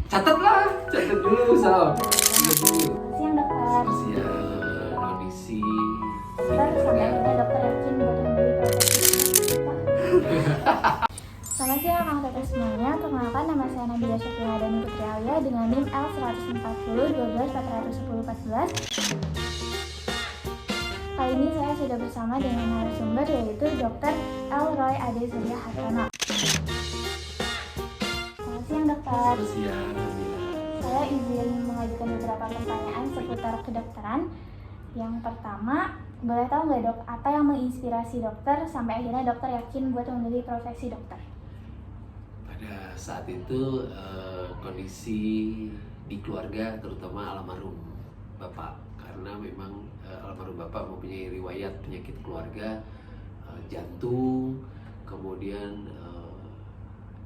Catat dulu sob. Catat dulu. Siang dokter. Siang, kondisi. Dokter, sampai akhirnya dokter yakin buat membeli profesi dokter. Selamat siang kakak-kakak semuanya. Perkenalkan, nama saya Nabila Syakila Dani Putri Alia dengan NIM L140 12 410 14. Kali ini saya sudah bersama dengan narasumber yaitu Dr. Elroy Ade Surya Hartono. Selamat siang dokter. Selamat siang, Nabila. Saya izin mengajukan beberapa pertanyaan seputar kedokteran. Yang pertama, boleh tahu nggak dok, apa yang menginspirasi dokter sampai akhirnya dokter yakin buat memilih profesi dokter? Pada saat itu kondisi di keluarga, terutama almarhum bapak, karena memang almarhum bapak mempunyai riwayat penyakit keluarga, jantung, kemudian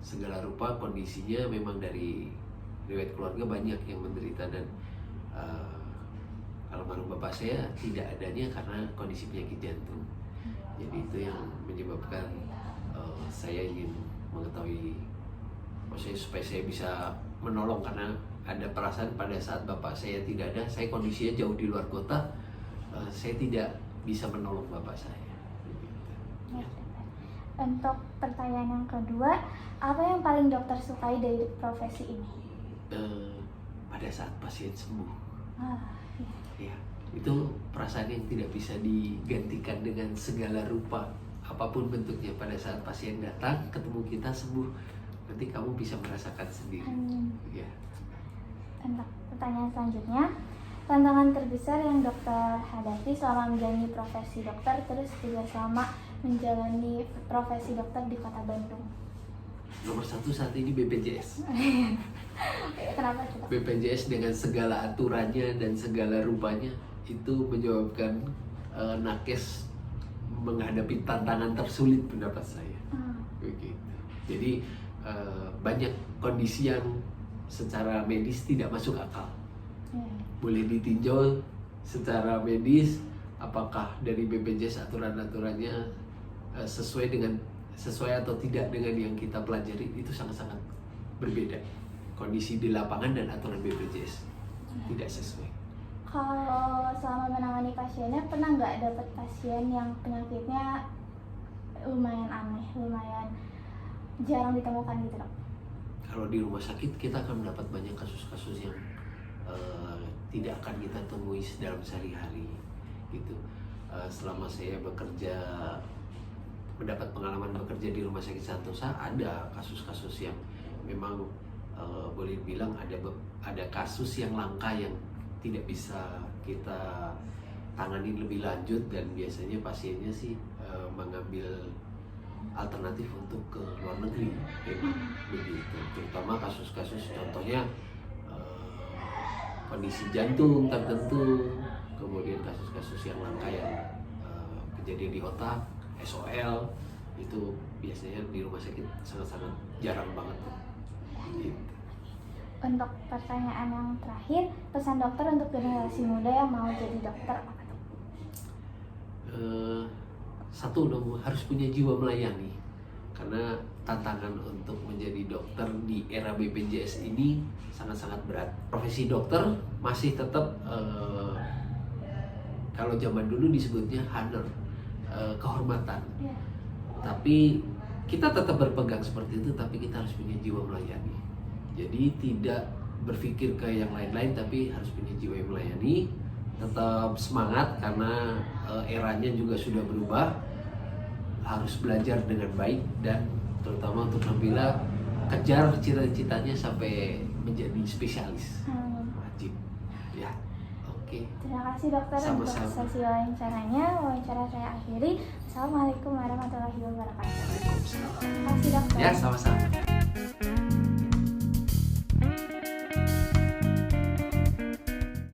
segala rupa kondisinya memang dari riwayat keluarga banyak yang menderita, dan almarhum bapak saya tidak adanya karena kondisi penyakit jantung. Jadi itu yang menyebabkan saya ingin mengetahui, maksudnya supaya saya bisa menolong, karena ada perasaan pada saat bapak saya tidak ada, saya kondisinya jauh di luar kota, saya tidak bisa menolong bapak saya. Ya. Untuk pertanyaan yang kedua, apa yang paling dokter sukai dari profesi ini? Pada saat pasien sembuh, Ya. ya, itu perasaan yang tidak bisa digantikan dengan segala rupa apapun bentuknya. Pada saat pasien datang, ketemu kita sembuh, nanti kamu bisa merasakan sendiri. Ya. Untuk pertanyaan selanjutnya, tantangan terbesar yang dokter hadapi selama menjalani profesi dokter, terus juga selama menjalani profesi dokter di Kota Bandung. Nomor satu saat ini BPJS. Kenapa coba? BPJS dengan segala aturannya dan segala rupanya itu menyebabkan nakes menghadapi tantangan tersulit pendapat saya. Begitu. Jadi banyak kondisi yang secara medis tidak masuk akal. Boleh ditinjau secara medis apakah dari BPJS aturan-aturannya sesuai atau tidak dengan yang kita pelajari, itu sangat-sangat berbeda. Kondisi di lapangan dan aturan BPJS tidak sesuai. Kalau selama menangani pasiennya, pernah nggak dapat pasien yang penyakitnya lumayan aneh, lumayan jarang ditemukan gitu dok? Kalau di rumah sakit kita akan mendapat banyak kasus-kasus yang tidak akan kita temui dalam sehari-hari gitu. Selama saya mendapat pengalaman bekerja di Rumah Sakit Santosa, ada kasus-kasus yang memang boleh bilang ada kasus yang langka yang tidak bisa kita tangani lebih lanjut, dan biasanya pasiennya sih mengambil alternatif untuk ke luar negeri, memang begitu. Terutama kasus-kasus contohnya kondisi jantung tertentu, kemudian kasus-kasus yang langka yang kejadian di otak, SOL, itu biasanya di rumah sakit sangat-sangat jarang banget. Gitu. Untuk pertanyaan yang terakhir, pesan dokter untuk generasi muda yang mau jadi dokter apa tuh? Satu dong, harus punya jiwa melayani, karena tantangan untuk menjadi dokter di era BPJS ini sangat-sangat berat. Profesi dokter masih tetap kalau zaman dulu disebutnya honor, kehormatan. Tapi kita tetap berpegang seperti itu, tapi kita harus punya jiwa melayani. Jadi tidak berpikir ke yang lain-lain, tapi harus punya jiwa yang melayani. Tetap semangat karena eranya juga sudah berubah. Harus belajar dengan baik, dan terutama untuk Nabila, kejar cita-citanya sampai menjadi spesialis. Wajib. Ya. Oke. Terima kasih dokter Sama-sama. untuk sesi wawancaranya. Wawancara saya akhiri. Assalamualaikum warahmatullahi wabarakatuh. Waalaikumsalam. Terima kasih dokter. Ya, sama-sama.